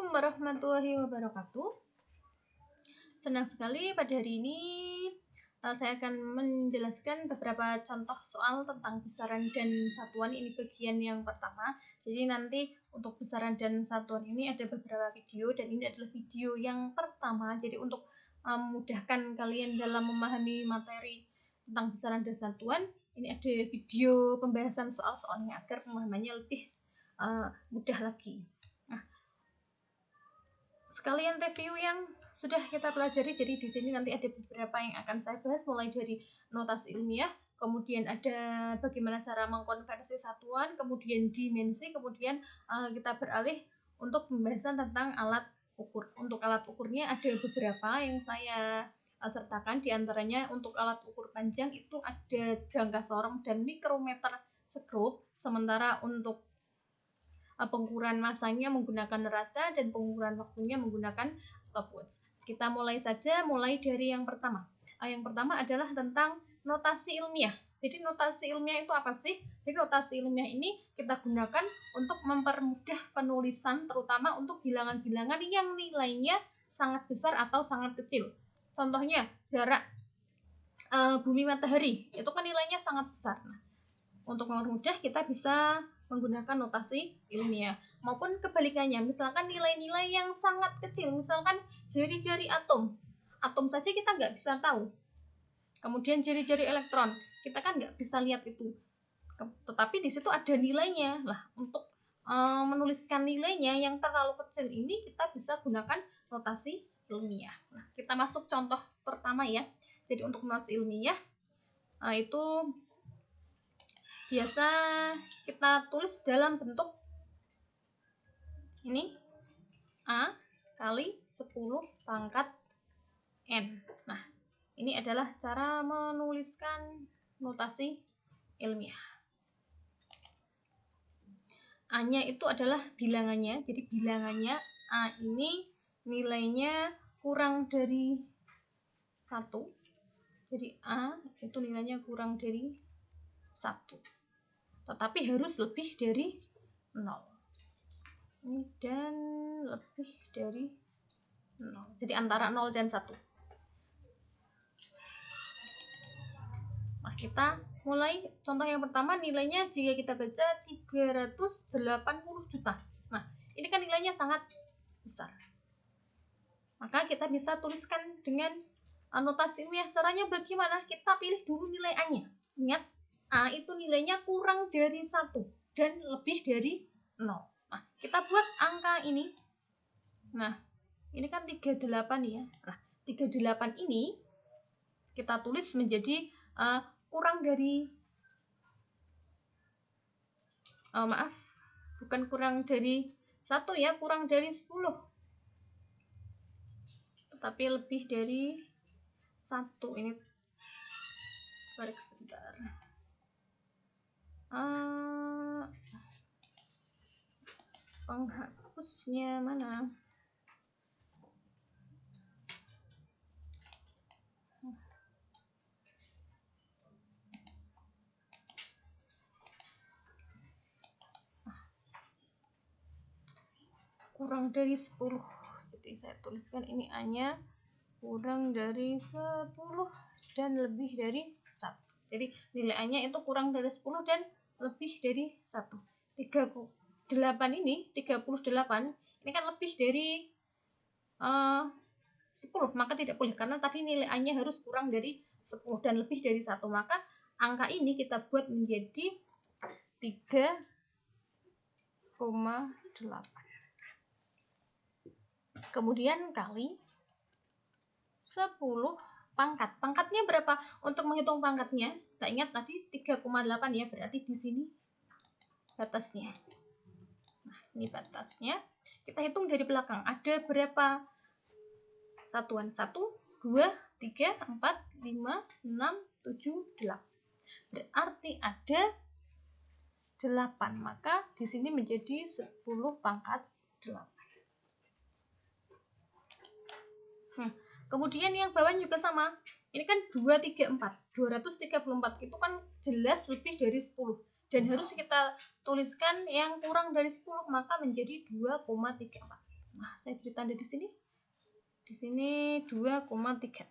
Assalamualaikum warahmatullahi wabarakatuh. Senang sekali pada hari ini saya akan menjelaskan beberapa contoh soal tentang besaran dan satuan. Ini bagian yang pertama. Jadi nanti untuk besaran dan satuan ini ada beberapa video, dan ini adalah video yang pertama. Jadi untuk memudahkan kalian dalam memahami materi tentang besaran dan satuan, ini ada video pembahasan soal-soalnya agar pemahamannya lebih mudah lagi. Sekalian review yang sudah kita pelajari. Jadi di sini nanti ada beberapa yang akan saya bahas, mulai dari notasi ilmiah, kemudian ada bagaimana cara mengkonversi satuan, kemudian dimensi, kemudian kita beralih untuk pembahasan tentang alat ukur. Untuk alat ukurnya ada beberapa yang saya sertakan, diantaranya untuk alat ukur panjang itu ada jangka sorong dan mikrometer skrup, sementara untuk pengukuran masanya menggunakan neraca dan pengukuran waktunya menggunakan stopwatch. Kita mulai dari yang pertama. Yang pertama adalah tentang notasi ilmiah. Jadi notasi ilmiah itu apa sih? Jadi notasi ilmiah ini kita gunakan untuk mempermudah penulisan, terutama untuk bilangan-bilangan yang nilainya sangat besar atau sangat kecil. Contohnya jarak bumi matahari, itu kan nilainya sangat besar. Nah, untuk mempermudah kita bisa menggunakan notasi ilmiah, maupun kebalikannya, misalkan nilai-nilai yang sangat kecil, misalkan jari-jari atom saja kita nggak bisa tahu, kemudian jari-jari elektron kita kan nggak bisa lihat itu, tetapi di situ ada nilainya. Lah, untuk menuliskan nilainya yang terlalu kecil ini kita bisa gunakan notasi ilmiah. Nah, kita masuk contoh pertama ya. Jadi untuk notasi ilmiah itu biasa kita tulis dalam bentuk ini, A kali 10 pangkat N. Nah, ini adalah cara menuliskan notasi ilmiah. A-nya itu adalah bilangannya. Jadi bilangannya A ini nilainya kurang dari 1. Jadi A itu nilainya kurang dari 1. Tetapi harus lebih dari 0. Dan lebih dari 0. Jadi antara 0 dan 1. Nah, kita mulai contoh yang pertama. Nilainya jika kita baca 380 juta. Nah, ini kan nilainya sangat besar. Maka kita bisa tuliskan dengan notasi ilmiah. Caranya bagaimana? Kita pilih dulu nilai A-nya. Ingat, A itu nilainya kurang dari 1 dan lebih dari 0. Nah, kita buat angka ini. Nah, ini kan 38 ya. Nah, 38 ini kita tulis menjadi kurang dari bukan kurang dari 1 ya, kurang dari 10. Tetapi lebih dari 1. Ini tarik sebentar. Penghapusnya mana? Kurang dari 10. Jadi saya tuliskan ini A-nya kurang dari 10 dan lebih dari 1. Jadi nilai A-nya itu kurang dari 10 dan lebih dari 1. 38 ini kan lebih dari 10, maka tidak boleh, karena tadi nilai A-nya harus kurang dari 10 dan lebih dari 1. Maka angka ini kita buat menjadi 3,8. Kemudian kali 10 pangkat. Pangkatnya berapa? Untuk menghitung pangkatnya, kita ingat tadi 3,8 ya, berarti di sini batasnya. Nah, ini batasnya. Kita hitung dari belakang. Ada berapa satuan? 1, 2, 3, 4, 5, 6, 7, 8. Berarti ada 8. Maka di sini menjadi 10 pangkat 8. Kemudian yang bawah juga sama. Ini kan 234. 234 itu kan jelas lebih dari 10. Dan harus kita tuliskan yang kurang dari 10, maka menjadi 2,34. Nah, saya beri tanda di sini. Di sini 2,3.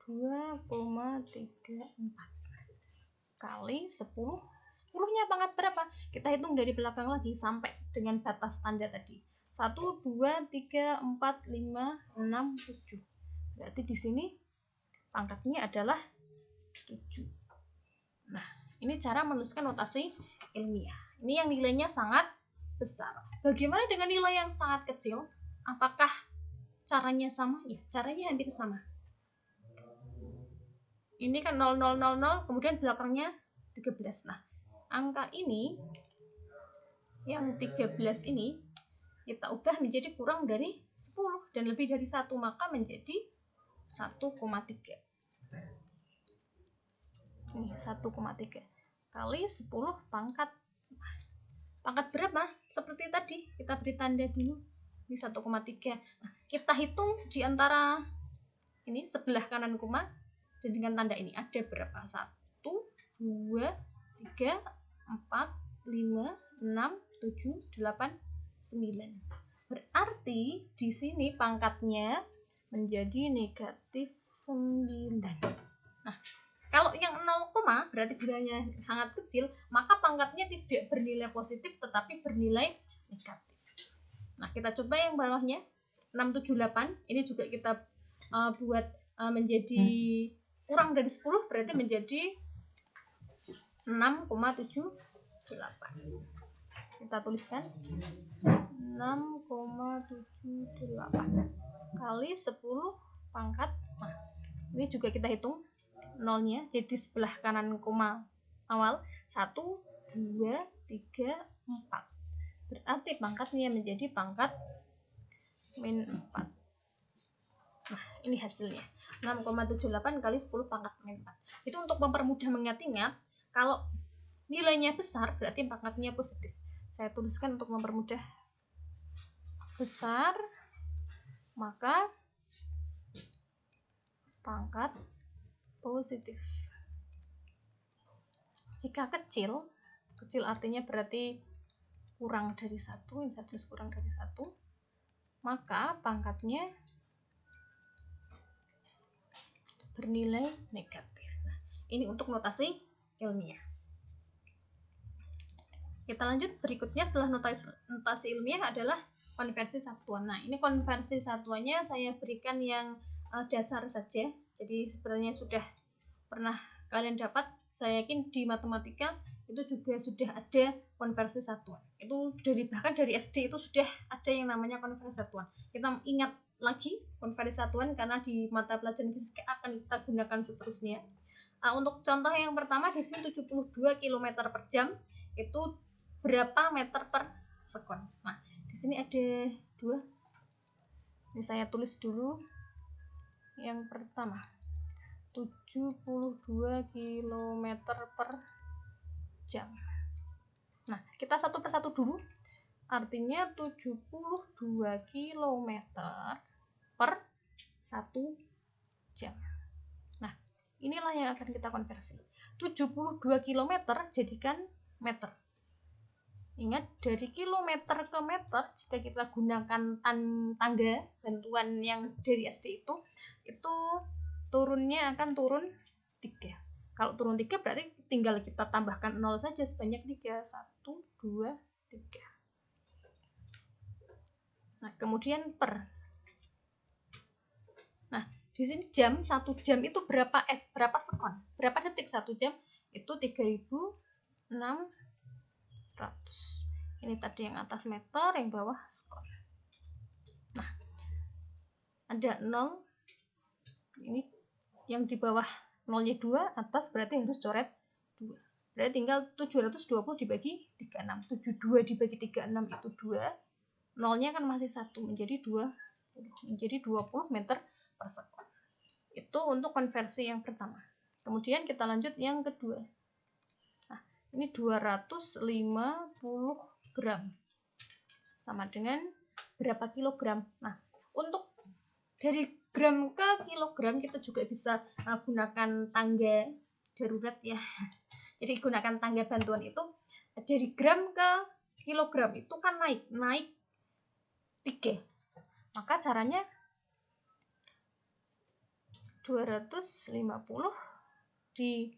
2,34 kali 10. 10-nya pangkat berapa? Kita hitung dari belakang lagi sampai dengan batas tanda tadi. 1, 2, 3, 4, 5, 6, 7. Berarti di sini pangkatnya adalah 7. Nah, ini cara menuliskan notasi ilmiah. Ini yang nilainya sangat besar. Bagaimana dengan nilai yang sangat kecil? Apakah caranya sama? Ya, caranya hampir sama. Ini kan 0000, kemudian belakangnya 13. Nah, angka ini, yang 13 ini, kita ubah menjadi kurang dari 10 dan lebih dari 1, maka menjadi 1,3. Ini 1,3 kali 10 pangkat. Pangkat berapa? Seperti tadi, kita beri tanda dulu. Ini 1,3. Nah, kita hitung di antara ini sebelah kanan koma dan dengan tanda ini ada berapa? 1, 2, 3, 4, 5, 6, 7, 8, 9. Berarti di sini pangkatnya menjadi negatif 9. Nah, kalau yang 0, berarti nilainya sangat kecil, maka pangkatnya tidak bernilai positif tetapi bernilai negatif. Nah, kita coba yang bawahnya 678. Ini juga kita buat menjadi kurang dari 10, berarti menjadi 6,78. Kita tuliskan 6,78 kali 10 pangkat. Nah, ini juga kita hitung nolnya, jadi sebelah kanan koma awal 1, 2, 3, 4. Berarti pangkatnya menjadi pangkat min 4. Nah, ini hasilnya 6,78 kali 10 pangkat min 4. Itu untuk mempermudah mengingat-ingat, kalau nilainya besar berarti pangkatnya positif. Saya tuliskan untuk mempermudah. Besar maka pangkat positif. Jika kecil artinya berarti kurang dari 1, ini saya tulis kurang dari 1, maka pangkatnya bernilai negatif. Nah, ini untuk notasi ilmiah. Kita lanjut, berikutnya setelah notasi ilmiah adalah konversi satuan. Nah, ini konversi satuannya saya berikan yang dasar saja. Jadi sebenarnya sudah pernah kalian dapat, saya yakin di matematika itu juga sudah ada konversi satuan. Itu bahkan dari SD itu sudah ada yang namanya konversi satuan. Kita ingat lagi konversi satuan karena di mata pelajaran fisika akan kita gunakan seterusnya. Untuk contoh yang pertama di sini 72 km per jam itu berapa meter per sekon. Nah, di sini ada 2. Ini saya tulis dulu. Yang pertama 72 km per jam. Nah, kita satu persatu dulu. Artinya 72 km per 1 jam. Nah, inilah yang akan kita konversi. 72 km jadikan meter. Ingat, dari kilometer ke meter, jika kita gunakan tangga bantuan yang dari SD itu turunnya akan turun 3. Kalau turun 3 berarti tinggal kita tambahkan 0 saja sebanyak 3. 1, 2, 3. Nah, kemudian per. Nah, di sini jam, 1 jam itu berapa sekon? Berapa detik 1 jam? Itu 3600. Ini tadi yang atas meter, yang bawah sekon. Nah, ada 0. Ini yang di bawah 0-nya 2, atas berarti harus coret 2. Berarti tinggal 720 dibagi 36. 72 dibagi 36 itu 2. 0-nya kan masih 1, menjadi 20 meter per sekon. Itu untuk konversi yang pertama. Kemudian kita lanjut yang kedua. Nah, ini 250 gram. Sama dengan berapa kilogram? Nah, untuk dari gram ke kilogram kita juga bisa gunakan tangga darurat ya. Jadi gunakan tangga bantuan itu dari gram ke kilogram itu kan naik 3. Maka caranya 250 dibagi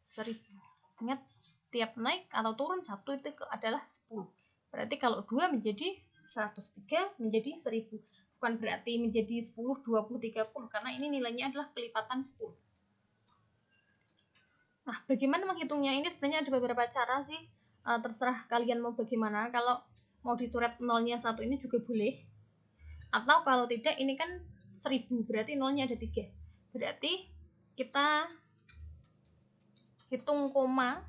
1000. Ingat, tiap naik atau turun 1 itu adalah 10. Berarti kalau 2 menjadi 100, 3 menjadi 1000. Bukan berarti menjadi 10, 20, 30, karena ini nilainya adalah kelipatan 10. Nah, bagaimana menghitungnya? Ini sebenarnya ada beberapa cara sih. Terserah kalian mau bagaimana. Kalau mau dicoret nolnya 1 ini juga boleh. Atau kalau tidak, ini kan 1000, berarti nolnya ada 3. Berarti kita hitung koma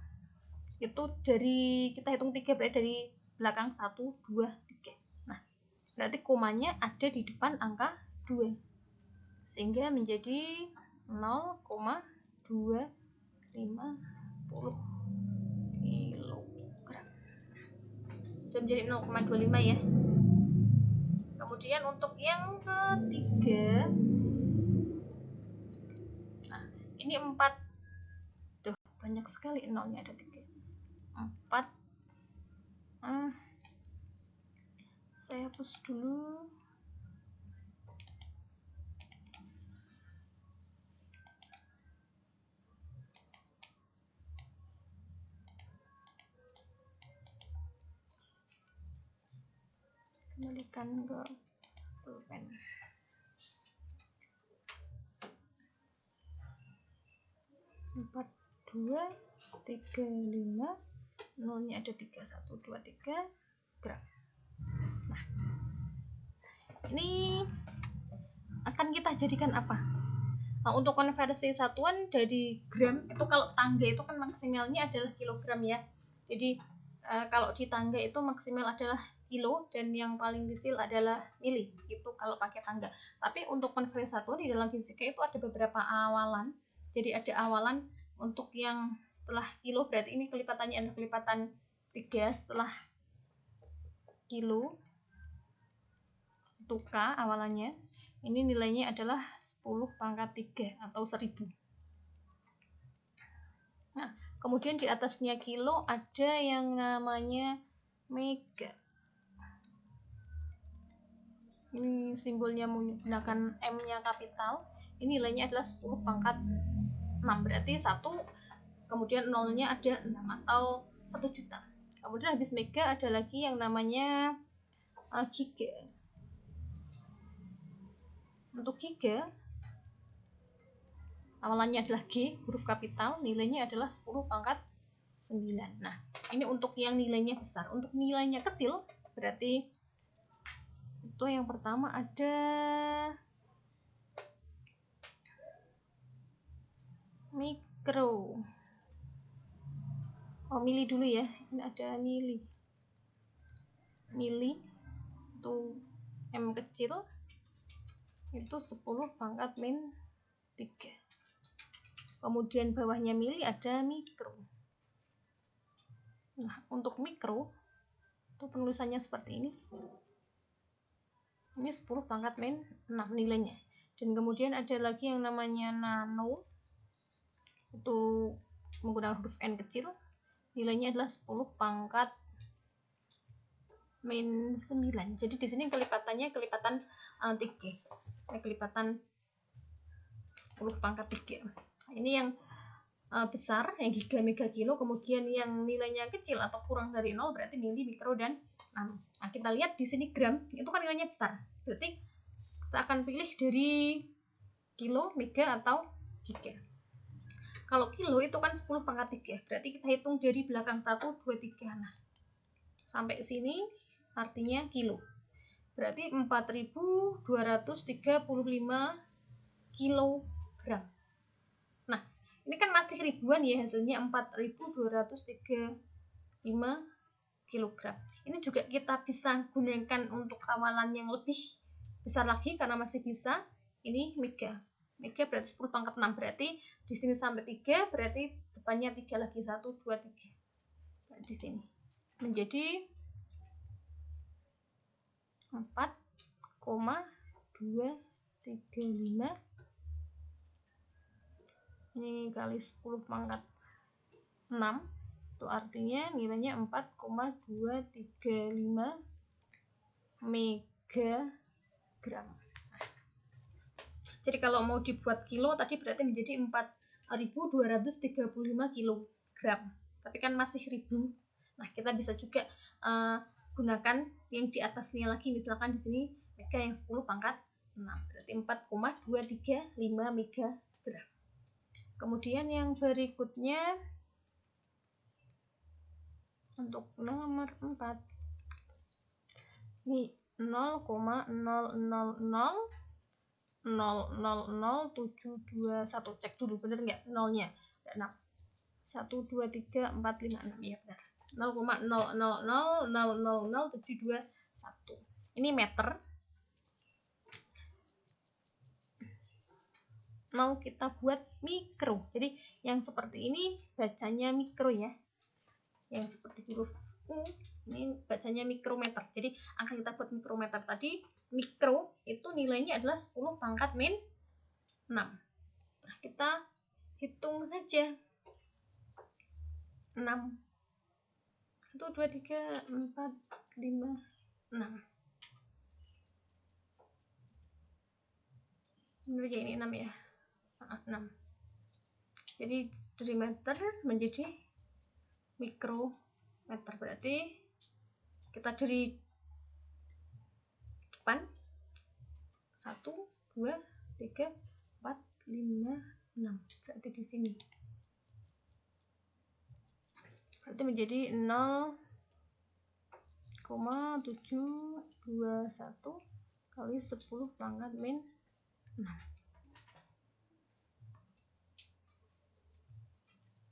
itu kita hitung 3, berarti dari belakang 1, 2, 3. Nah, berarti komanya ada di depan angka 2. Sehingga menjadi 0,250 kilogram. Bisa menjadi 0,25 ya. Kemudian untuk yang ketiga, nah ini 4. Tuh, banyak sekali nolnya, ada 3. 4. Saya hapus dulu. Kembalikan ke pulpen. 4, 2, 3, 5, nolnya ada 3, 1, 2, 3 gram. Nah, ini akan kita jadikan apa? Nah, untuk konversi satuan dari gram itu, kalau tangga itu kan maksimalnya adalah kilogram ya. Jadi kalau di tangga itu maksimal adalah kilo dan yang paling kecil adalah mili. Itu kalau pakai tangga. Tapi untuk konversi satuan di dalam fisika itu ada beberapa awalan. Jadi ada awalan untuk yang setelah kilo, berarti ini kelipatannya adalah kelipatan 3 setelah kilo. Itu K awalannya. Ini nilainya adalah 10 pangkat 3 atau 1000. Nah, kemudian di atasnya kilo ada yang namanya mega. Ini simbolnya menggunakan M-nya kapital. Ini nilainya adalah 10 pangkat 6. Berarti 1, kemudian nolnya ada 6 atau 1 juta. Kemudian habis mega ada lagi yang namanya giga. Untuk giga awalannya adalah G, huruf kapital, nilainya adalah 10 pangkat 9. Nah, ini untuk yang nilainya besar. Untuk nilainya kecil, berarti itu yang pertama ada mikro. Oh, mili dulu ya. Ini ada mili. Mili itu M kecil itu 10 pangkat min 3. Kemudian bawahnya mili ada mikro. Nah, untuk mikro itu penulisannya seperti ini. Ini 10 pangkat min 6 nilainya. Dan kemudian ada lagi yang namanya nano. Itu menggunakan huruf N kecil. Nilainya adalah 10 pangkat min 9. Jadi di sini kelipatannya kelipatan 3. Kelipatan 10 pangkat 3. Nah, ini yang besar, yang giga, mega, kilo. Kemudian yang nilainya kecil atau kurang dari 0 berarti mili, mikro, dan nano. Nah, kita lihat di sini gram itu kan nilainya besar, berarti kita akan pilih dari kilo, mega, atau giga. Kalau kilo itu kan 10 pangkat 3, berarti kita hitung dari belakang 1, 2, 3. Nah, sampai sini artinya kilo, berarti 4235 kilogram. Nah, ini kan masih ribuan ya, hasilnya 4235 kilogram. Ini juga kita bisa gunakan untuk awalan yang lebih besar lagi karena masih bisa. Ini mega. Mega berarti 10 pangkat 6, berarti di sini sampai 3, berarti depannya 3 lagi, 1, 2, 3. Nah, di sini menjadi 4,235. Ini kali 10 pangkat 6 Itu artinya nilainya 4,235 megagram. Jadi kalau mau dibuat kilo tadi berarti menjadi 4.235 kilogram. Tapi kan masih ribu. Nah, kita bisa juga gunakan yang di atasnya lagi. Misalkan di sini mega yang 10 pangkat 6. Berarti 4,235 megagram. Kemudian yang berikutnya untuk nomor 4. Ini 0,00000721. Cek dulu bener nggak nolnya. 6. 1 2 3 4 5 6 ya benar. 0,00000721. Ini meter. Mau kita buat mikro. Jadi yang seperti ini bacanya mikro ya. Yang seperti huruf U ini bacanya mikrometer. Jadi akan kita buat mikrometer tadi. Mikro itu nilainya adalah 10 pangkat min 6. Nah, kita hitung saja. 6 1 2 3 4 5 6. Benar ya, ini 6 ya. 6. Jadi dari meter menjadi mikrometer. Berarti kita dari depan 1 2 3 4 5 6. Berarti di sini. Berarti menjadi 0,721 kali 10 pangkat min 6.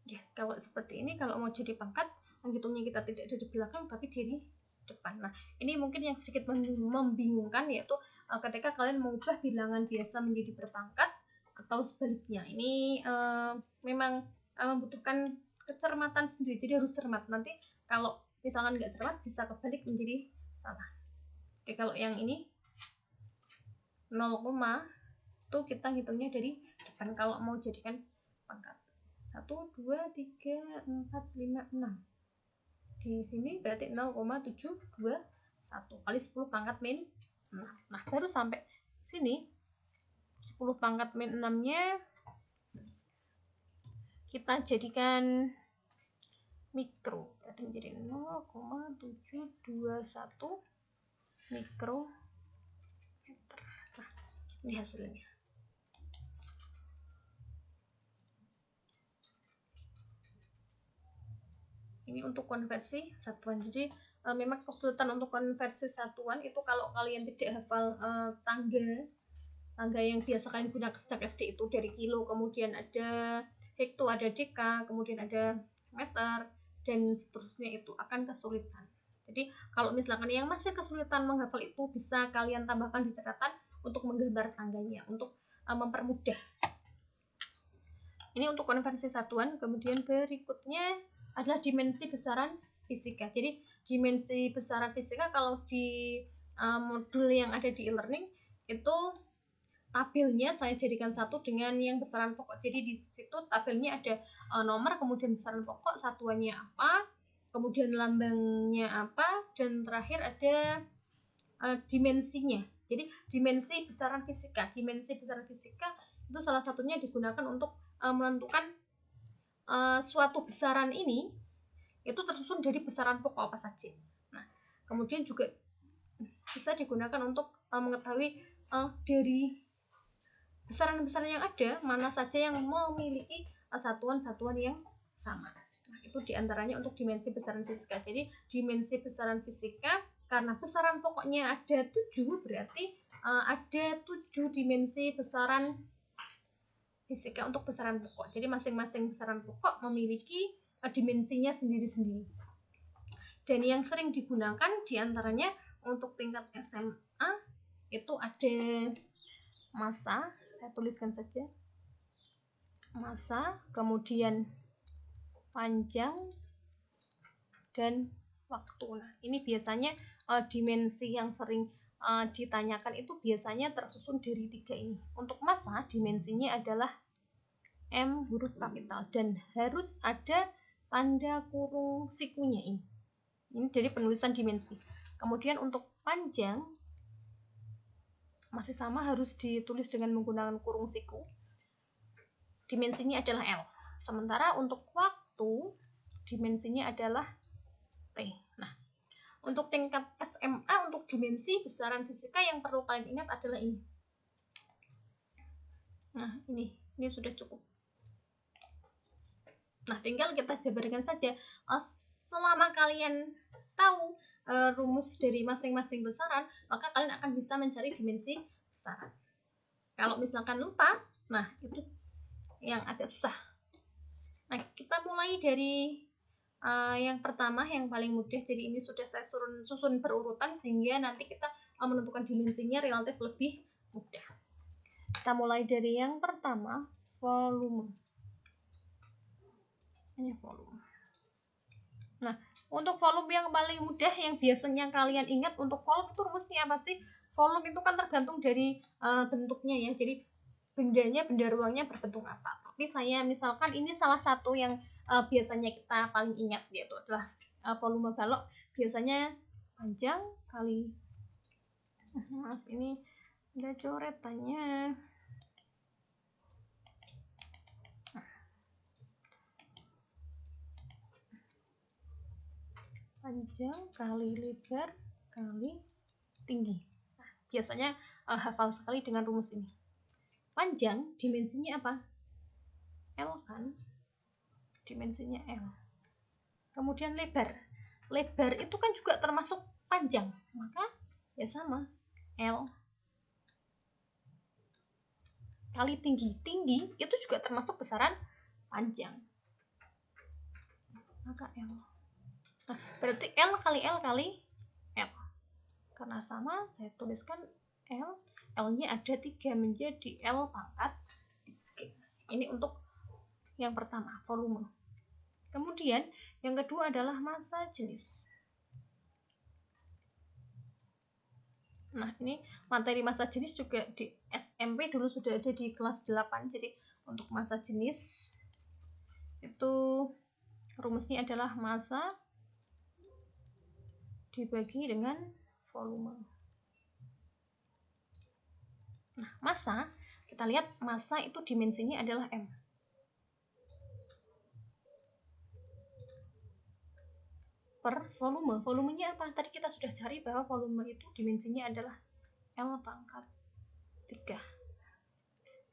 Ya, kalau seperti ini kalau mau jadi pangkat, menghitungnya kita tidak dari belakang tapi dari depan. Nah, ini mungkin yang sedikit membingungkan yaitu ketika kalian mengubah bilangan biasa menjadi berpangkat atau sebaliknya. Ini memang membutuhkan kecermatan sendiri, jadi harus cermat. Nanti kalau misalkan nggak cermat bisa kebalik menjadi salah. Jadi kalau yang ini 0, itu kita hitungnya dari depan kalau mau jadikan pangkat. 1 2 3 4 5 6. Di sini berarti 0,721 kali 10 pangkat min 6. Nah, baru sampai sini 10 pangkat min 6-nya kita jadikan mikro. Berarti menjadi 0,721 mikrometer. Nah, ini hasilnya. Ini untuk konversi satuan. Jadi memang kesulitan untuk konversi satuan itu kalau kalian tidak hafal tangga yang biasa kalian gunakan sejak SD itu dari kilo, kemudian ada hekto, ada deka, kemudian ada meter dan seterusnya, itu akan kesulitan. Jadi kalau misalkan yang masih kesulitan menghafal itu bisa kalian tambahkan di catatan untuk menggambar tangganya untuk mempermudah. Ini untuk konversi satuan. Kemudian berikutnya adalah dimensi besaran fisika. Jadi dimensi besaran fisika kalau di modul yang ada di e-learning itu tabelnya saya jadikan satu dengan yang besaran pokok. Jadi di situ tabelnya ada nomor, kemudian besaran pokok, satuannya apa, kemudian lambangnya apa, dan terakhir ada dimensinya. Jadi dimensi besaran fisika. Dimensi besaran fisika itu salah satunya digunakan untuk menentukan suatu besaran ini itu tersusun dari besaran pokok apa saja. Nah, kemudian juga bisa digunakan untuk mengetahui dari besaran-besaran yang ada mana saja yang memiliki satuan-satuan yang sama. Nah, itu diantaranya untuk dimensi besaran fisika. Jadi dimensi besaran fisika karena besaran pokoknya ada 7, berarti ada 7 dimensi besaran fisika untuk besaran pokok. Jadi masing-masing besaran pokok memiliki dimensinya sendiri-sendiri. Dan yang sering digunakan diantaranya untuk tingkat SMA itu ada massa, saya tuliskan saja massa, kemudian panjang dan waktu. Nah, ini biasanya dimensi yang sering ditanyakan itu biasanya tersusun dari 3 ini. Untuk massa dimensinya adalah M huruf kapital dan harus ada tanda kurung sikunya ini. Ini dari penulisan dimensi. Kemudian untuk panjang masih sama, harus ditulis dengan menggunakan kurung siku. Dimensinya adalah L. Sementara untuk waktu dimensinya adalah T. Nah, untuk tingkat SMA untuk dimensi besaran fisika yang perlu kalian ingat adalah ini. Nah, ini sudah cukup. Nah, tinggal kita jabarkan saja. Selama kalian tahu rumus dari masing-masing besaran, maka kalian akan bisa mencari dimensi besaran. Kalau misalkan lupa, nah itu yang agak susah. Nah, kita mulai dari yang pertama, yang paling mudah. Jadi ini sudah saya susun berurutan sehingga nanti kita menentukan dimensinya relatif lebih mudah. Kita mulai dari yang pertama, volume. Ini volume. Nah, untuk volume yang paling mudah yang biasanya kalian ingat, untuk volume itu rumusnya apa sih? Volume itu kan tergantung dari bentuknya ya. Jadi benda ruangnya berbentuk apa. Tapi saya misalkan ini salah satu yang biasanya kita paling ingat, yaitu adalah volume balok. Biasanya panjang kali, maaf ini ada coretannya. Panjang kali lebar kali tinggi. Nah, biasanya hafal sekali dengan rumus ini. Panjang dimensinya apa? L kan? Dimensinya L. Kemudian lebar. Lebar itu kan juga termasuk panjang. Maka ya sama, L. Kali tinggi. Tinggi itu juga termasuk besaran panjang. Maka L. Nah, berarti L kali L kali L. Karena sama, saya tuliskan L. L-nya ada 3 menjadi L pangkat 3. Ini untuk yang pertama, volume. Kemudian yang kedua adalah massa jenis. Nah, ini materi massa jenis juga di SMP dulu sudah ada di kelas 8. Jadi untuk massa jenis itu rumusnya adalah massa dibagi dengan volume. Nah, massa, kita lihat massa itu dimensinya adalah M. Per volume. Volumenya apa? Tadi kita sudah cari bahwa volume itu dimensinya adalah L pangkat 3.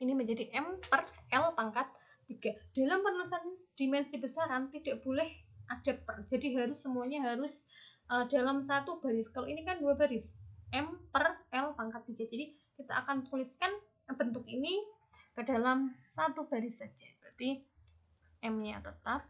Ini menjadi M per L pangkat 3. Dalam penulisan dimensi besaran tidak boleh ada per. Jadi semuanya harus dalam satu baris. Kalau ini kan 2 baris. M per L pangkat 3. Jadi kita akan tuliskan bentuk ini ke dalam satu baris saja. Berarti M-nya tetap.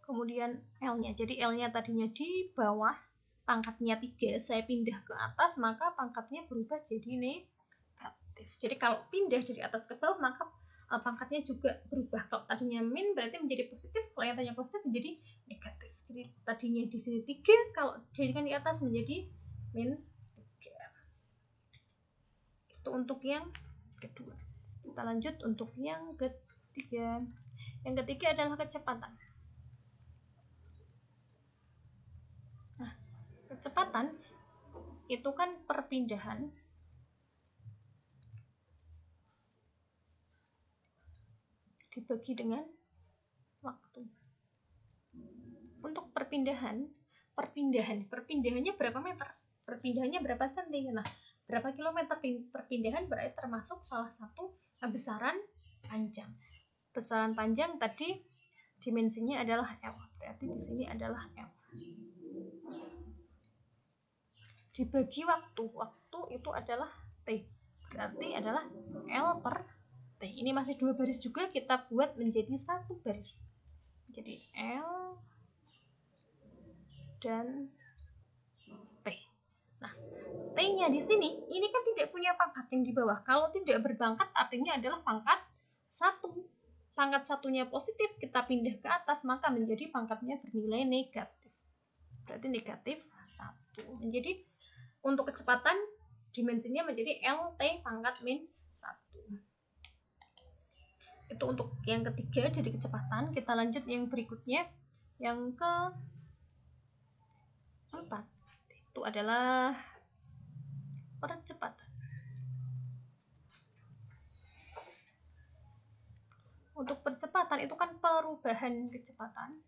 Kemudian L-nya. Jadi L-nya tadinya di bawah, pangkatnya 3, saya pindah ke atas, maka pangkatnya berubah jadi negatif. Jadi kalau pindah dari atas ke bawah, maka pangkatnya juga berubah. Kalau tadinya min berarti menjadi positif, kalau yang tadinya positif menjadi negatif. Jadi tadinya di sini 3, kalau dijadikan di atas menjadi min 3. Itu untuk yang kedua. Kita lanjut untuk yang ketiga. Yang ketiga adalah kecepatan. Nah, kecepatan itu kan perpindahan dibagi dengan waktu. Untuk perpindahannya berapa meter? Perpindahannya berapa senti? Nah, berapa kilometer perpindahan berarti termasuk salah satu besaran panjang. Besaran panjang tadi dimensinya adalah L. Berarti di sini adalah L. Dibagi waktu. Waktu itu adalah T. Berarti adalah L per T. Ini masih 2 baris juga, kita buat menjadi 1 baris. Jadi L dan T. Nah, T-nya di sini, ini kan tidak punya pangkat yang di bawah. Kalau tidak berpangkat artinya adalah pangkat 1. Pangkat 1-nya positif, kita pindah ke atas, maka menjadi pangkatnya bernilai negatif. Berarti negatif 1. Menjadi untuk kecepatan dimensinya menjadi LT pangkat min 1. Itu untuk yang ketiga jadi kecepatan. Kita lanjut yang berikutnya, yang keempat, itu adalah percepatan. Untuk percepatan itu kan perubahan kecepatan.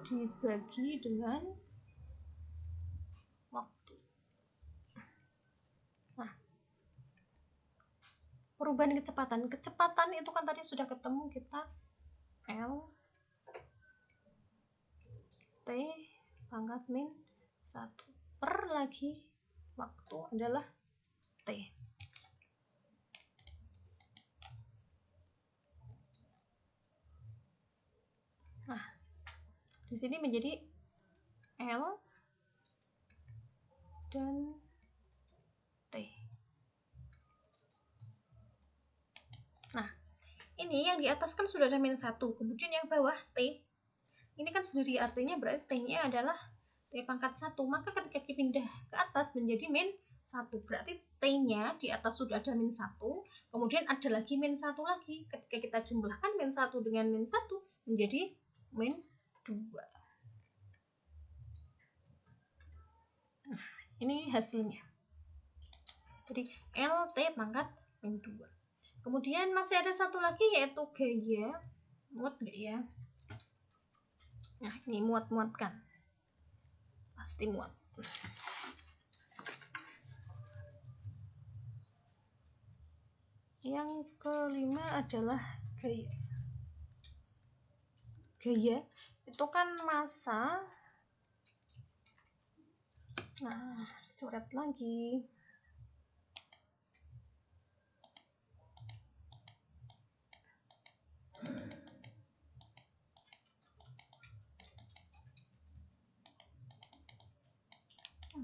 Dibagi dengan waktu. Nah, perubahan kecepatan. Kecepatan itu kan tadi sudah ketemu kita L T pangkat min 1 per lagi waktu adalah T. Nah, di sini menjadi L dan T. Nah, ini yang di atas kan sudah ada min 1, kemudian yang bawah T. Ini kan sendiri artinya berarti T-nya adalah T pangkat 1. Maka ketika dipindah ke atas menjadi min 1. Berarti T-nya di atas sudah ada min 1, kemudian ada lagi min 1 lagi. Ketika kita jumlahkan min 1 dengan min 1 menjadi min 2. Nah, ini hasilnya. Jadi LT pangkat min 2. Kemudian masih ada satu lagi yaitu gaya. Muat nggak ya? Nah, ini muat-muat kan? Pasti muat. Yang kelima adalah gaya. Gaya itu kan massa. Nah, coret lagi.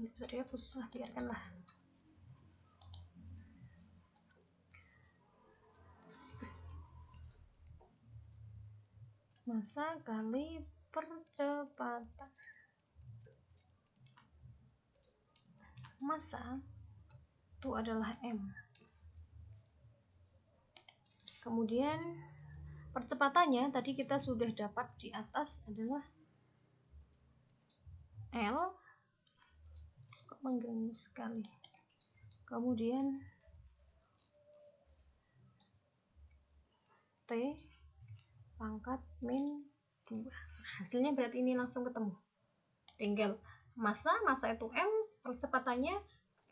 Bisa dihapus, biarkanlah. Massa kali percepatan. Massa itu adalah M. Kemudian percepatannya tadi kita sudah dapat di atas adalah L. Kok mengganggu sekali. Kemudian T pangkat min 2. Hasilnya berarti ini langsung ketemu. Tinggal massa itu M, percepatannya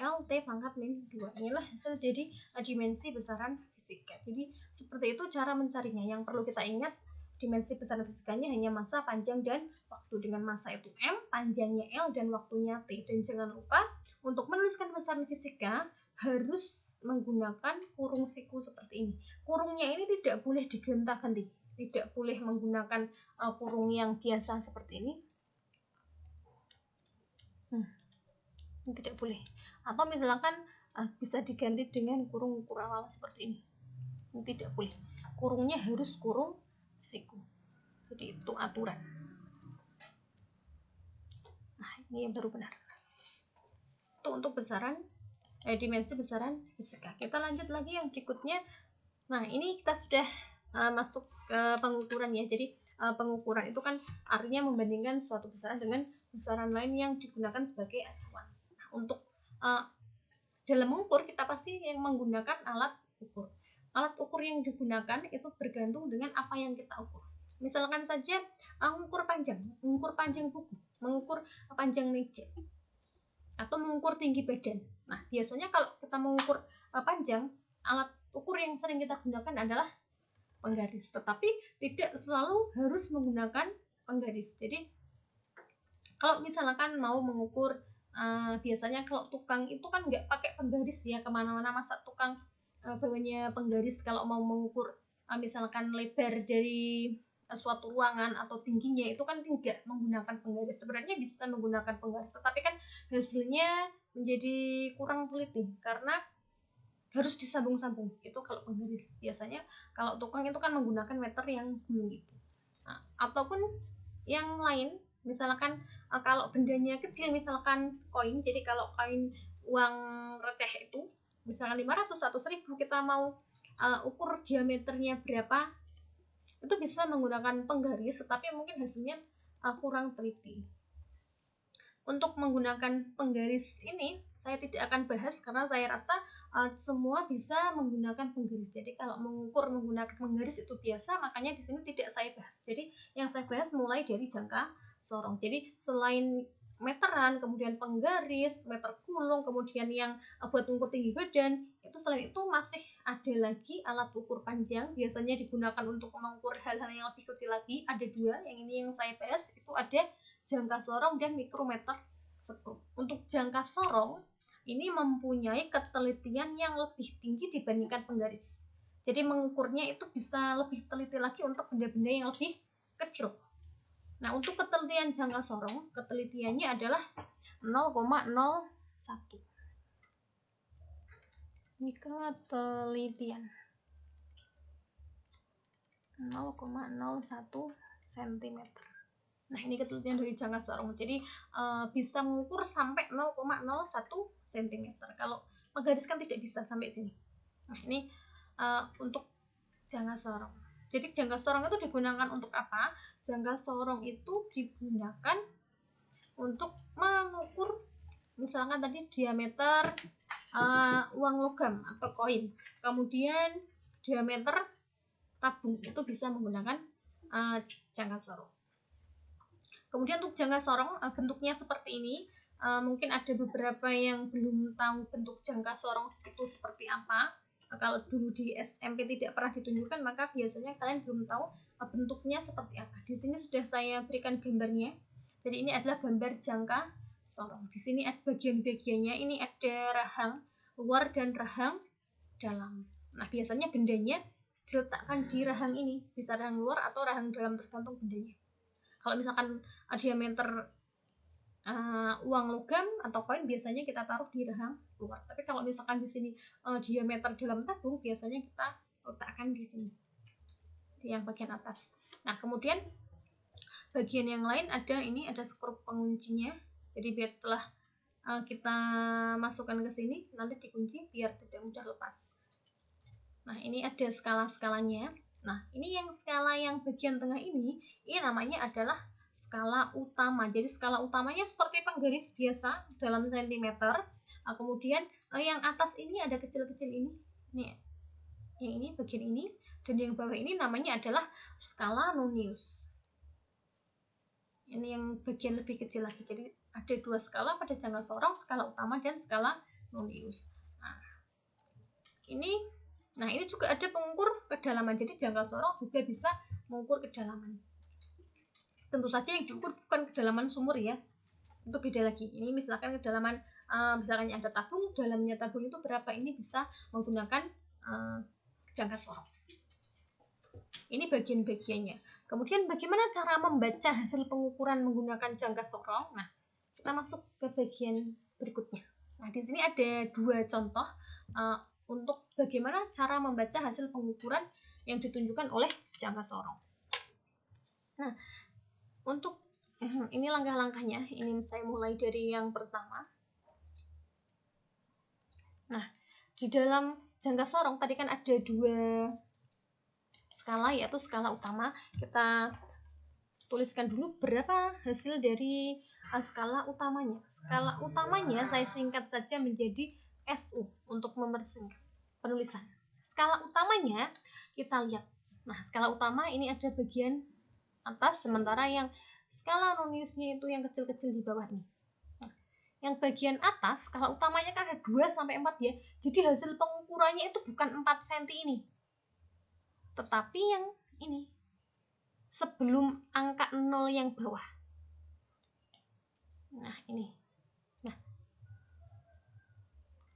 LT pangkat min 2. Inilah hasil jadi dimensi besaran fisika. Jadi seperti itu cara mencarinya. Yang perlu kita ingat, dimensi besaran fisikanya hanya massa, panjang, dan waktu. Dengan massa itu M, panjangnya L, dan waktunya T. Dan jangan lupa untuk menuliskan besaran fisika harus menggunakan kurung siku seperti ini. Kurungnya ini tidak boleh digonta-ganti, tidak boleh menggunakan kurung yang biasa seperti ini. Tidak boleh. Atau misalkan bisa diganti dengan kurung ukur awal seperti ini. Tidak boleh. Kurungnya harus kurung siku. Jadi itu aturan. Nah, ini yang baru benar. Itu untuk besaran dimensi besaran fisika. Kita lanjut lagi yang berikutnya. Nah, ini kita sudah masuk ke pengukuran ya. Jadi pengukuran itu kan artinya membandingkan suatu besaran dengan besaran lain yang digunakan sebagai acuan. Nah, untuk dalam mengukur kita pasti yang menggunakan alat ukur. Alat ukur yang digunakan itu bergantung dengan apa yang kita ukur. Misalkan saja mengukur panjang buku, mengukur panjang meja, atau mengukur tinggi badan. Nah, biasanya kalau kita mengukur panjang, alat ukur yang sering kita gunakan adalah penggaris, tetapi tidak selalu harus menggunakan penggaris. Jadi kalau misalkan mau mengukur biasanya kalau tukang itu kan nggak pakai penggaris ya kemana-mana. Masa tukang bawanya penggaris kalau mau mengukur misalkan lebar dari suatu ruangan atau tingginya, itu kan tidak menggunakan penggaris. Sebenarnya bisa menggunakan penggaris, tetapi kan hasilnya menjadi kurang teliti karena harus disambung-sambung. Itu kalau penggaris. Biasanya kalau tukang itu kan menggunakan meter yang gulung itu. Nah, ataupun yang lain Misalkan kalau bendanya kecil, misalkan koin, jadi kalau koin uang receh itu misalkan 500 atau 1000, kita mau ukur diameternya berapa, itu bisa menggunakan penggaris, tetapi mungkin hasilnya kurang teliti. Untuk menggunakan penggaris ini saya tidak akan bahas karena saya rasa semua bisa menggunakan penggaris. Jadi kalau mengukur menggunakan penggaris itu biasa, makanya di sini tidak saya bahas. Jadi yang saya bahas mulai dari jangka sorong. Jadi selain meteran, kemudian penggaris, meter kulung, kemudian yang buat mengukur tinggi badan, itu selain itu masih ada lagi alat ukur panjang, biasanya digunakan untuk mengukur hal-hal yang lebih kecil lagi. Ada dua, yang ini yang saya bahas, itu ada jangka sorong dan mikrometer skrup. Untuk jangka sorong ini mempunyai ketelitian yang lebih tinggi dibandingkan penggaris. Jadi mengukurnya itu bisa lebih teliti lagi untuk benda-benda yang lebih kecil. Nah, untuk ketelitian jangka sorong, ketelitiannya adalah 0,01. Ini ketelitian 0,01 cm. Nah, ini ketelitian dari jangka sorong. Jadi bisa mengukur sampai 0,01 cm. Kalau penggaris kan tidak bisa sampai sini. Nah, ini untuk jangka sorong. Jadi jangka sorong itu digunakan untuk apa? Jangka sorong itu digunakan untuk mengukur misalkan tadi diameter uang logam atau koin. Kemudian diameter tabung itu bisa menggunakan jangka sorong. Kemudian untuk jangka sorong bentuknya seperti ini. Mungkin ada beberapa yang belum tahu bentuk jangka sorong itu seperti apa. Kalau dulu di SMP tidak pernah ditunjukkan, maka biasanya kalian belum tahu bentuknya seperti apa. Di sini sudah saya berikan gambarnya. Jadi ini adalah gambar jangka sorong. Di sini ada bagian-bagiannya. Ini ada rahang luar dan rahang dalam. Nah, biasanya bendanya diletakkan di rahang ini, bisa rahang luar atau rahang dalam tergantung bendanya. Kalau misalkan diameter uang logam atau koin biasanya kita taruh di rahang luar. Tapi kalau misalkan di sini diameter dalam tabung biasanya kita letakkan di sini, di yang bagian atas. Nah, kemudian bagian yang lain ada skrup penguncinya. Jadi biar setelah kita masukkan ke sini nanti dikunci biar tidak mudah lepas. Nah, ini ada skala-skalanya. Nah, ini yang skala yang bagian tengah ini namanya adalah skala utama. Jadi skala utamanya seperti penggaris biasa dalam sentimeter. Kemudian yang atas ini ada kecil-kecil ini. Nih, yang ini bagian ini, dan yang bawah ini namanya adalah skala nonius. Ini yang bagian lebih kecil lagi. Jadi ada dua skala pada jangka sorong, skala utama dan skala nonius. Nah, ini juga ada pengukur kedalaman. Jadi jangka sorong juga bisa mengukur kedalaman. Tentu saja yang diukur bukan kedalaman sumur ya. Itu beda lagi. Ini misalkan kedalaman misalkan ada tabung, dalamnya tabung itu berapa, ini bisa menggunakan jangka sorong. Ini bagian-bagiannya. Kemudian bagaimana cara membaca hasil pengukuran menggunakan jangka sorong? Nah, kita masuk ke bagian berikutnya. Nah, di sini ada dua contoh untuk bagaimana cara membaca hasil pengukuran yang ditunjukkan oleh jangka sorong. Nah, untuk ini langkah-langkahnya. Ini saya mulai dari yang pertama. Nah, di dalam jangka sorong tadi kan ada dua skala, yaitu skala utama. Kita tuliskan dulu berapa hasil dari skala utamanya. Skala utamanya saya singkat saja menjadi SU untuk mempersingkat penulisan. Skala utamanya kita lihat. Nah, skala utama ini ada bagian atas, sementara yang skala noniusnya itu yang kecil-kecil di bawah ini. Nah, yang bagian atas skala utamanya kan ada 2 sampai 4 ya. Jadi hasil pengukurannya itu bukan 4 cm ini. Tetapi yang ini sebelum angka 0 yang bawah. Nah, ini. Nah,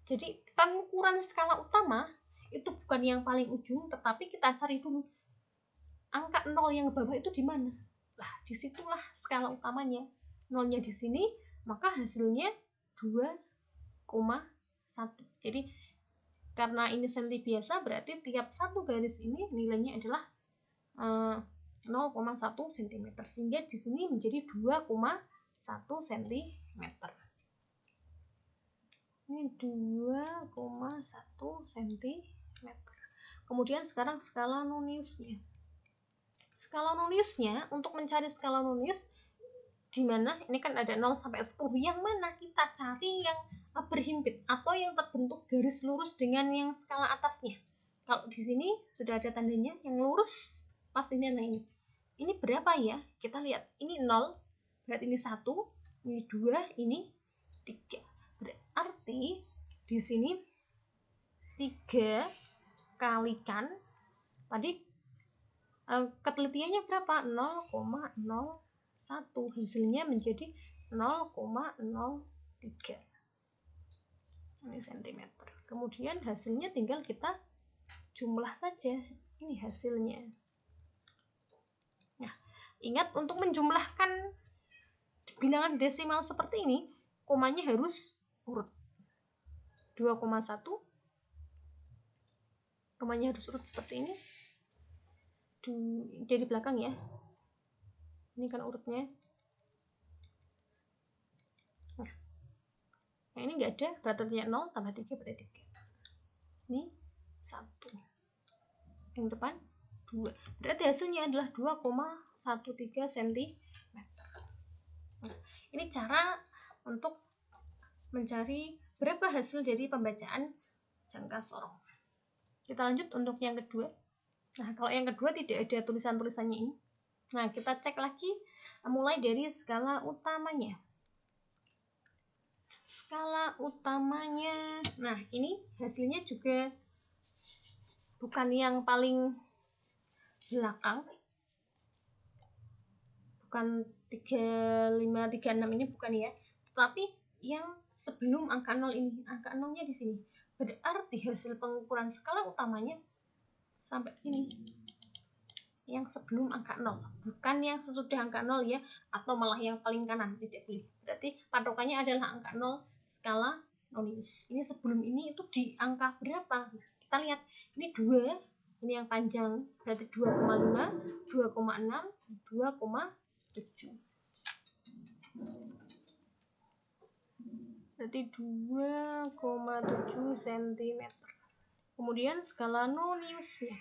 jadi pengukuran skala utama itu bukan yang paling ujung, tetapi kita cari dulu angka 0 yang bawah itu di mana. Nah, disitulah skala utamanya. 0-nya di sini, maka hasilnya 2,1. Jadi karena ini senti biasa, berarti tiap satu garis ini nilainya adalah 0,1 cm, sehingga di sini menjadi 2,1 cm. Ini 2,1 cm. Kemudian sekarang skala noniusnya. Skala noniusnya, untuk mencari skala nonius di mana ini kan ada 0 sampai 10, yang mana kita cari yang berhimpit atau yang terbentuk garis lurus dengan yang skala atasnya. Kalau di sini sudah ada tandanya yang lurus pas ini. Nah, ini berapa ya? Kita lihat, ini 0, berarti ini 1, ini 2, ini 3. Berarti di sini 3 kalikan tadi ketelitiannya berapa? 0,01, hasilnya menjadi 0,03 ini cm. Kemudian hasilnya tinggal kita jumlah saja, ini hasilnya. Nah, ingat untuk menjumlahkan bilangan desimal seperti ini, komanya harus urut. 2,1 komanya harus urut seperti ini. Jadi belakang ya, ini kan urutnya. Nah, ini enggak ada, berarti 0 tambah 3 berarti 3. Ini 1, yang depan 2, berarti hasilnya adalah 2,13 cm. Nah, ini cara untuk mencari berapa hasil dari pembacaan jangka sorong. Kita lanjut untuk yang kedua. Nah, kalau yang kedua tidak ada tulisan-tulisannya ini. Nah, kita cek lagi mulai dari skala utamanya. Skala utamanya, nah ini hasilnya juga bukan yang paling belakang, bukan 35, 36 ini bukan ya, tetapi yang sebelum angka 0 ini, angka 0 nya di sini. Berarti hasil pengukuran skala utamanya sampai ini, yang sebelum angka 0, bukan yang sesudah angka 0 ya, atau malah yang paling kanan, tidak boleh. Berarti patokannya adalah angka 0 skala nonius. Ini sebelum ini itu di angka berapa? Nah, kita lihat, ini 2, ini yang panjang, berarti 2,5, 2,6, 2,7. Berarti 2,7 cm. Kemudian skala noniusnya.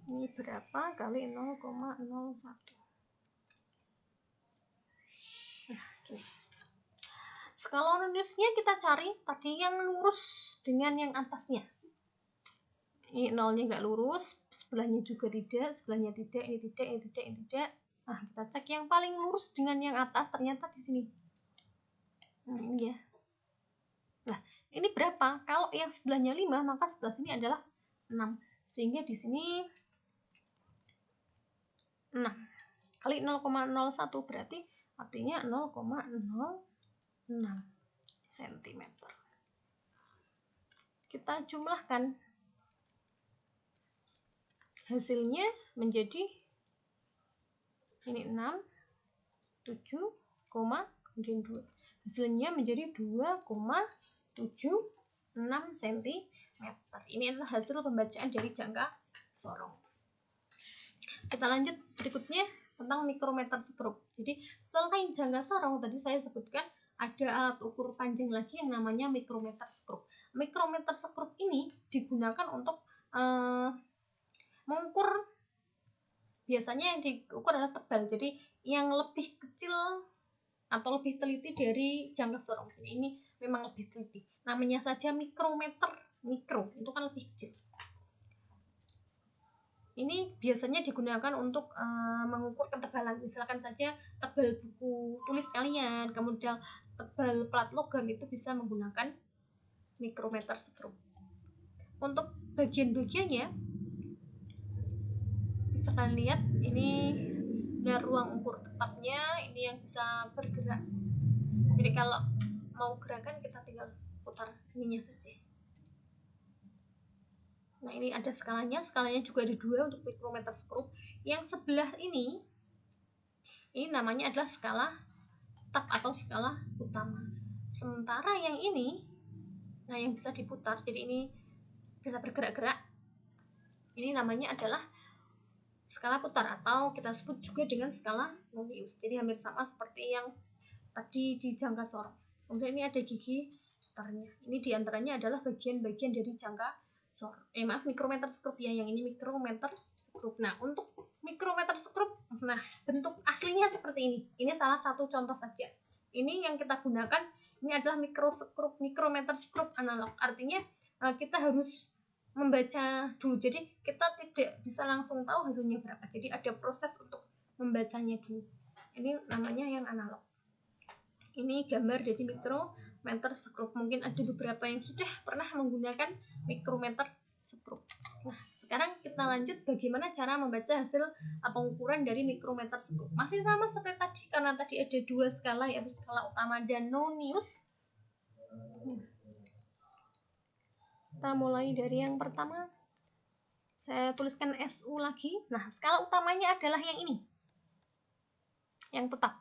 Ini berapa kali 0,01. Nah, gini. Skala noniusnya kita cari tadi yang lurus dengan yang atasnya. Ini 0-nya nggak lurus, sebelahnya juga tidak, sebelahnya tidak, ini tidak, ini tidak, ini tidak. Nah, kita cek yang paling lurus dengan yang atas, ternyata di sini. Nah, ini ya. Nah, ini berapa? Kalau yang sebelahnya 5, maka sebelah sini adalah 6. Sehingga di sini 6 kali 0,01 berarti artinya 0,06 cm. Kita jumlahkan, hasilnya menjadi ini 6, 7, kemudian 2. Hasilnya menjadi 2,76 cm. Ini adalah hasil pembacaan dari jangka sorong. Kita lanjut berikutnya tentang mikrometer skrup. Jadi selain jangka sorong tadi saya sebutkan ada alat ukur panjang lagi yang namanya mikrometer skrup. Mikrometer skrup ini digunakan untuk mengukur, biasanya yang diukur adalah tebal. Jadi yang lebih kecil atau lebih teliti dari jangka sorong. Ini memang lebih teliti. Namanya saja mikrometer, mikro itu kan lebih kecil. Ini biasanya digunakan untuk mengukur ketebalan. Misalkan saja tebal buku tulis kalian, kemudian tebal plat logam, itu bisa menggunakan mikrometer skrup. Untuk bagian-bagiannya bisa kalian lihat, ini ada ruang ukur tetapnya, ini yang bisa bergerak. Jadi kalau mau gerakan kita tinggal putar ininya saja. Nah, ini ada skalanya juga ada 2 untuk mikrometer skrup. Yang sebelah ini namanya adalah skala tetap atau skala utama. Sementara yang ini, nah yang bisa diputar, jadi ini bisa bergerak-gerak, ini namanya adalah skala putar atau kita sebut juga dengan skala Nonius. Jadi hampir sama seperti yang tadi di jangka sorong. Kemudian ini ada gigi putarnya. Ini diantaranya adalah bagian-bagian dari jangka sorong. Maaf, mikrometer skrup ya. Yang ini mikrometer skrup. Nah, untuk mikrometer skrup, nah bentuk aslinya seperti ini. Ini salah satu contoh saja. Ini yang kita gunakan. Ini adalah mikrometer skrup analog. Artinya kita harus membaca dulu. Jadi kita tidak bisa langsung tahu hasilnya berapa. Jadi ada proses untuk membacanya dulu. Ini namanya yang analog. Ini gambar dari mikrometer skrup. Mungkin ada beberapa yang sudah pernah menggunakan mikrometer skrup. Nah, sekarang kita lanjut bagaimana cara membaca hasil pengukuran dari mikrometer skrup. Masih sama seperti tadi, karena tadi ada dua skala, yaitu skala utama dan Nonius. Kita mulai dari yang pertama. Saya tuliskan SU lagi. Nah, skala utamanya adalah yang ini. Yang tetap.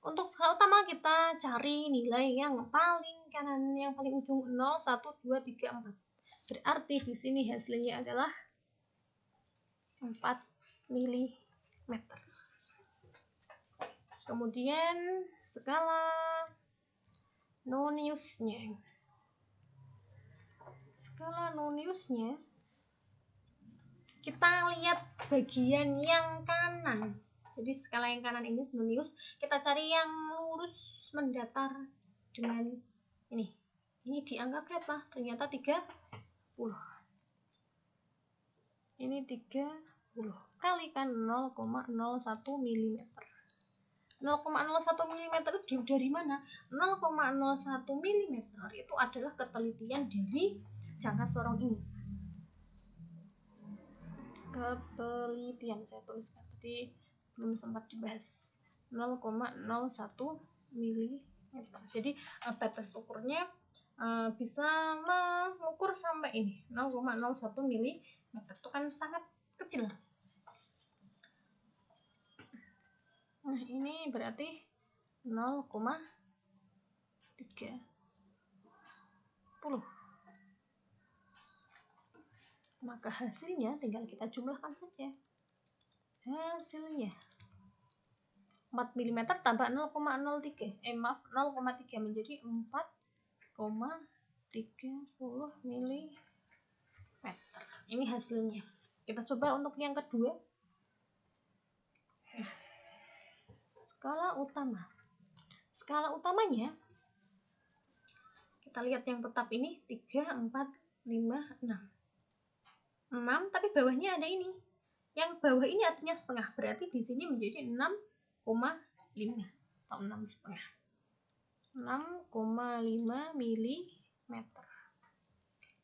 Untuk skala utama kita cari nilai yang paling kanan, yang paling ujung 0, 1, 2, 3, 4. Berarti di sini hasilnya adalah 4 mm. Kemudian skala Noniusnya. Skala Noniusnya kita lihat bagian yang kanan. Jadi skala yang kanan ini Nonius, kita cari yang lurus mendatar dengan ini. Ini di angka berapa? Ternyata 30. Ini 30 kalikan 0,01 mm. 0,01 mm itu dari mana? 0,01 mm itu adalah ketelitian dari jangka sorong ini. Ketelitian saya tuliskan tadi belum sempat dibahas. 0,01 mm. Jadi batas ukurnya bisa mengukur sampai ini 0,01 mm. Itu kan sangat kecil. Nah, ini berarti 0,30. Maka hasilnya tinggal kita jumlahkan saja. Hasilnya 4 mm tambah 0,03. 0,3 menjadi 4,30 mm. Ini hasilnya. Kita coba untuk yang kedua. Skala utama. Skala utamanya kita lihat yang tetap ini 3, 4, 5, 6. 6 tapi bawahnya ada ini. Yang bawah ini artinya setengah, berarti di sini menjadi 6,5 atau 6,5. 6,5 mm.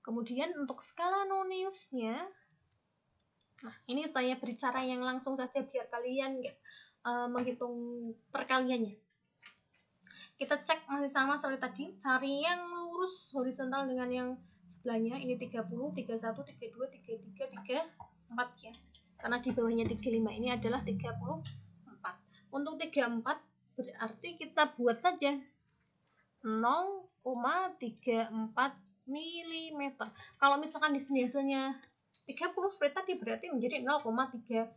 Kemudian untuk skala Noniusnya, nah ini saya berbicara yang langsung saja biar kalian menghitung perkaliannya. Kita cek masih sama seperti tadi, cari yang lurus horizontal dengan yang sebelahnya. Ini 30, 31, 32, 33, 34 ya. Karena di bawahnya 35, ini adalah 34. Untuk 34 berarti kita buat saja 0,34 mm. Kalau misalkan di sini hasilnya 30 seperti tadi berarti menjadi 0,30.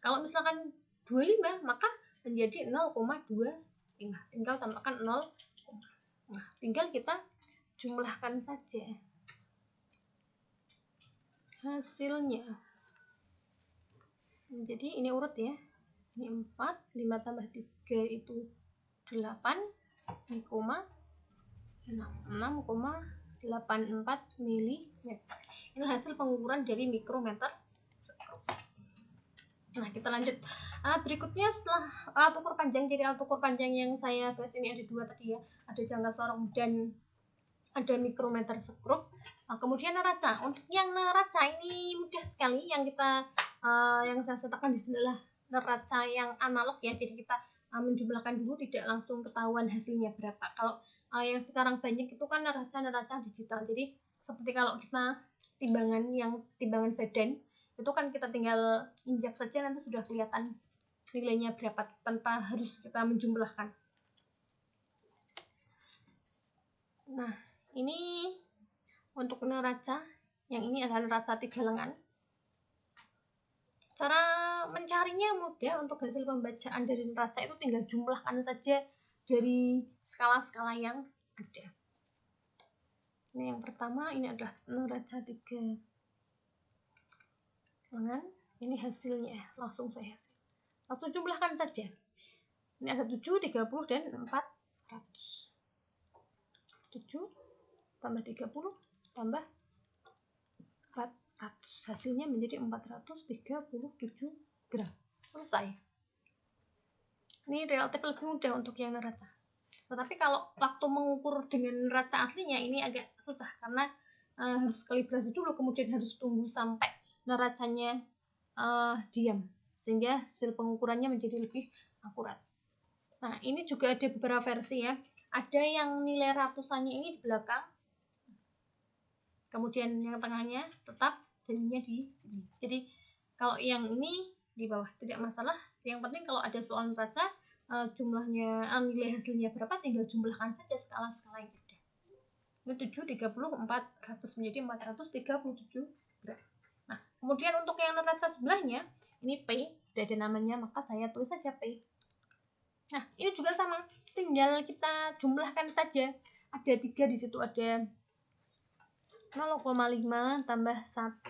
Kalau misalkan 25 maka menjadi 0,25. Tinggal tambahkan 0. Nah, tinggal kita jumlahkan saja hasilnya. Jadi ini urut ya. Ini 4, 5 tambah 3 itu 8, 6,84 mm. Ini hasil pengukuran dari mikrometer skrup. Nah, kita lanjut. Berikutnya setelah alat ukur panjang, jadi alat ukur panjang yang saya bahas ini ada dua tadi ya, ada jangka sorong dan ada mikrometer skrup. Kemudian neraca. Untuk yang neraca ini mudah sekali. Yang saya sertakan di sini adalah neraca yang analog ya. Jadi kita menjumlahkan dulu, tidak langsung ketahuan hasilnya berapa. Kalau yang sekarang banyak itu kan neraca digital. Jadi seperti kalau kita timbangan badan itu kan kita tinggal injak saja nanti sudah kelihatan nilainya berapa tanpa harus kita menjumlahkan. Nah, ini untuk neraca. Yang ini adalah neraca 3 lengan. Cara mencarinya mudah. Untuk hasil pembacaan dari neraca itu tinggal jumlahkan saja dari skala-skala yang ada. Ini yang pertama, ini adalah neraca 3 lengan. Ini hasilnya, langsung saya hasil. Langsung jumlahkan saja. Ini ada 7, 30, dan 400. 7 tambah 30 tambah 400. Hasilnya menjadi 437 gram. Selesai. Ini relatif lebih mudah untuk yang neraca. Tetapi kalau waktu mengukur dengan neraca aslinya ini agak susah karena harus kalibrasi dulu, kemudian harus tunggu sampai neracanya diam, sehingga hasil pengukurannya menjadi lebih akurat. Nah, ini juga ada beberapa versi ya. Ada yang nilai ratusannya ini di belakang, kemudian yang tengahnya tetap jadinya di sini. Jadi kalau yang ini di bawah tidak masalah. Yang penting kalau ada soal neraca jumlahnya, nilai hasilnya berapa, tinggal jumlahkan saja skala-skala yang ada. Ini 7, 30, 400 menjadi 437 gram. Nah, kemudian untuk yang neraca sebelahnya, ini P, sudah ada namanya, maka saya tulis saja P. Nah, ini juga sama, tinggal kita jumlahkan saja. Ada 3 di situ, ada 0,5 tambah 1,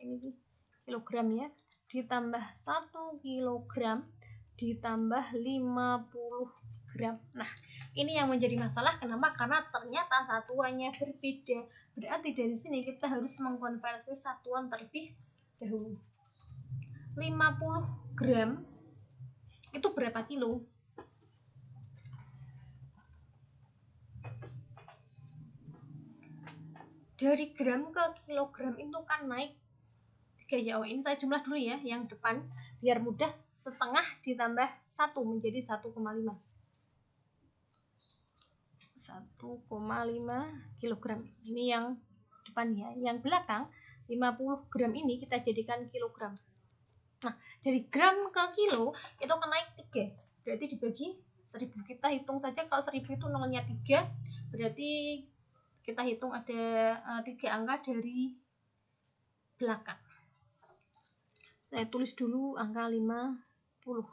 ini kilogram ya, ditambah 1 kilogram ditambah 50 gram. Nah, ini yang menjadi masalah. Kenapa? Karena ternyata satuannya berbeda. Berarti dari sini kita harus mengkonversi satuan terlebih dahulu. 50 gram itu berapa kilo? Dari gram ke kilogram itu kan naik 3 ya. Ini saya jumlah dulu ya, yang depan biar mudah. Setengah ditambah 1 menjadi 1,5 kilogram. Ini yang depan ya. Yang belakang 50 gram ini kita jadikan kilogram. Nah, dari gram ke kilo itu kan naik 3. Berarti dibagi 1000. Kita hitung saja, kalau 1000 itu nolnya 3, berarti kita hitung ada 3 angka dari belakang. Saya tulis dulu angka 50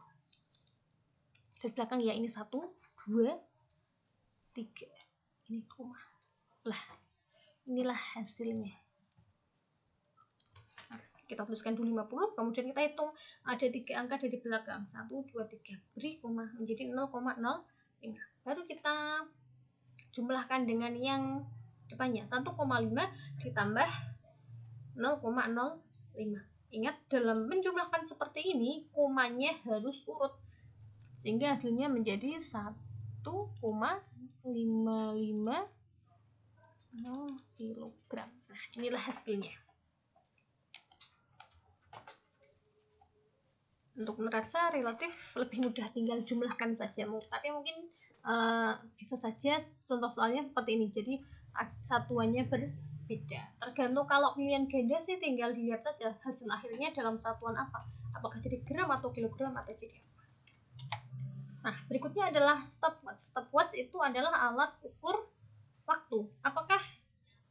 dari belakang ya. Ini 1, 2, 3. Ini koma. Lah, inilah hasilnya. Nah, kita tuliskan dulu 50, kemudian kita hitung ada 3 angka dari belakang. 1, 2, 3. Beri koma menjadi 0,05. Baru kita jumlahkan dengan yang depannya. 1,5 ditambah 0,05. Ingat, dalam menjumlahkan seperti ini komanya harus urut, sehingga hasilnya menjadi 1,550 kilogram. Nah, inilah hasilnya. Untuk neraca relatif lebih mudah, tinggal jumlahkan saja. Tapi mungkin bisa saja contoh soalnya seperti ini, jadi satuannya berbeda. Tergantung, kalau pilihan ganda sih tinggal dilihat saja hasil akhirnya dalam satuan apa, apakah jadi gram atau kilogram atau jadi apa. Nah, berikutnya adalah stopwatch. Stopwatch itu adalah alat ukur waktu. Apakah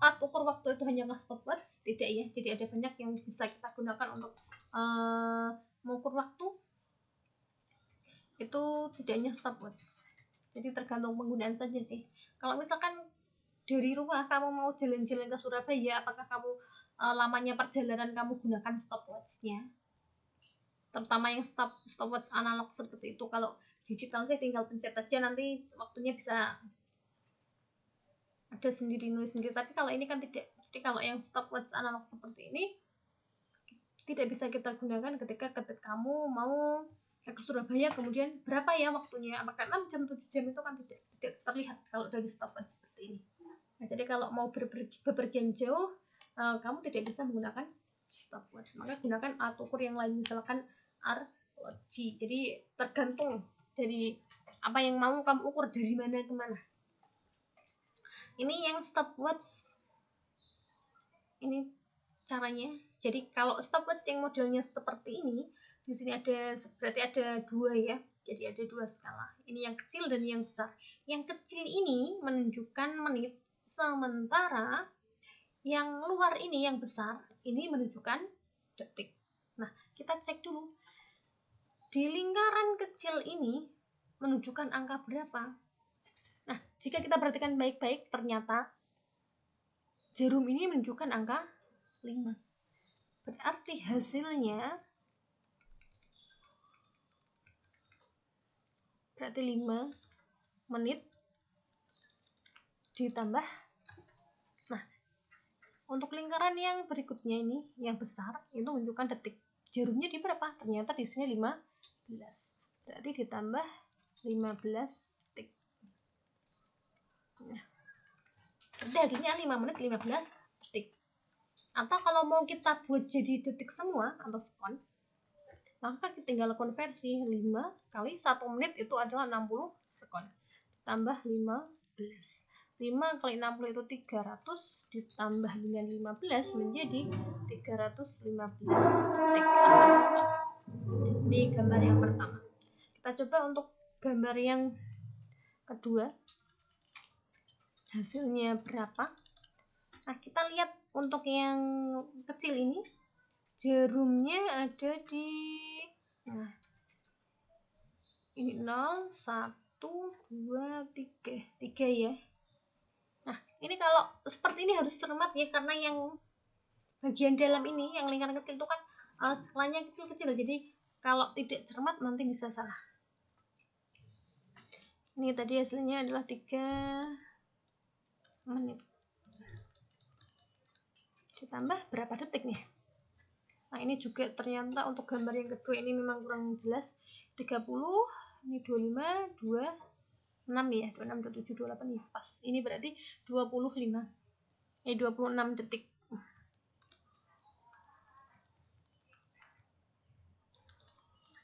alat ukur waktu itu hanyalah stopwatch? Tidak ya, jadi ada banyak yang bisa kita gunakan untuk mengukur waktu. Itu tidak hanya stopwatch, jadi tergantung penggunaan saja sih. Kalau misalkan dari rumah kamu mau jalan-jalan ke Surabaya, apakah kamu lamanya perjalanan kamu gunakan stopwatchnya, terutama yang stopwatch analog seperti itu. Kalau digital sih tinggal pencet aja, nanti waktunya bisa ada sendiri, nulis sendiri. Tapi kalau ini kan tidak. Jadi kalau yang stopwatch analog seperti ini tidak bisa kita gunakan ketika kamu mau ke Surabaya, kemudian berapa ya waktunya, apakah 6 jam 7 jam, itu kan tidak terlihat kalau dari stopwatch seperti ini. Nah, jadi kalau mau bepergian jauh, kamu tidak bisa menggunakan stopwatch, maka gunakan alat ukur yang lain, misalkan ROG. Jadi tergantung dari apa yang mau kamu ukur, dari mana ke mana. Ini yang stopwatch, ini caranya. Jadi kalau stopwatch yang modelnya seperti ini, di sini ada, berarti ada 2 ya. Jadi ada 2 skala. Ini yang kecil dan yang besar. Yang kecil ini menunjukkan menit, sementara yang luar ini, yang besar ini menunjukkan detik. Nah, kita cek dulu. Di lingkaran kecil ini menunjukkan angka berapa? Nah, jika kita perhatikan baik-baik, ternyata jarum ini menunjukkan angka 5. Berarti hasilnya 5 menit ditambah. Nah, untuk lingkaran yang berikutnya ini, yang besar, itu menunjukkan detik. Jarumnya di berapa? Ternyata di sini 15. Berarti ditambah 15 detik. Nah, berarti hasilnya 5 menit 15 detik. Atau kalau mau kita buat jadi detik semua atau sekon, maka kita tinggal konversi 5 kali 1 menit itu adalah 60 sekon. Tambah 15. 5 kali 60 itu 300, ditambah dengan 15 menjadi 315 detik atau sekon. Ini gambar yang pertama. Kita coba untuk gambar yang kedua. Hasilnya berapa? Nah, kita lihat untuk yang kecil ini, jarumnya ada di, nah, ini 0, 1, 2, 3 ya. Nah, ini kalau seperti ini harus cermat ya, karena yang bagian dalam ini, yang lingkaran kecil itu kan skalanya kecil-kecil, jadi kalau tidak cermat nanti bisa salah. Ini tadi hasilnya adalah 3 menit. Ditambah berapa detik nih? Nah, ini juga ternyata untuk gambar yang kedua ini memang kurang jelas. 30, ini 25, 26 ya, 26, 27, 28 ya, pas. Ini berarti 25. 26 detik.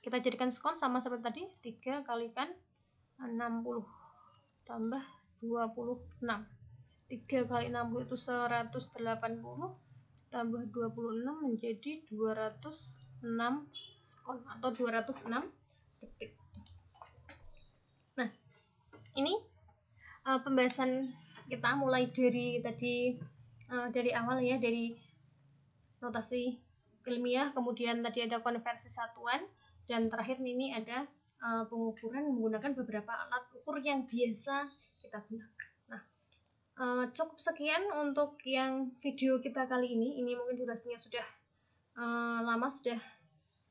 Kita jadikan sekon sama seperti tadi, 3 kalikan 60 tambah 26. 3 kali 60 itu 180 tambah 26 menjadi 206 sekon atau 206 detik. Nah, ini pembahasan kita mulai dari tadi, dari awal ya, dari notasi ilmiah, kemudian tadi ada konversi satuan, dan terakhir ini ada pengukuran menggunakan beberapa alat ukur yang biasa kita gunakan. Nah, cukup sekian untuk yang video kita kali ini. Ini mungkin durasinya sudah lama, sudah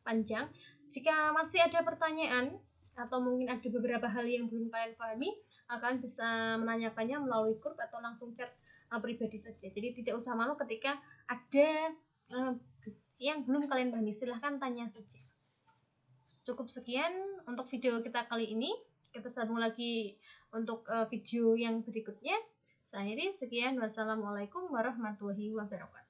panjang. Jika masih ada pertanyaan atau mungkin ada beberapa hal yang belum kalian pahami, kalian bisa menanyakannya melalui grup atau langsung chat pribadi saja. Jadi tidak usah malu ketika ada yang belum kalian pahami, silahkan tanya saja. Cukup sekian untuk video kita kali ini. Kita sambung lagi untuk video yang berikutnya. Saya akhiri, sekian. Wassalamualaikum warahmatullahi wabarakatuh.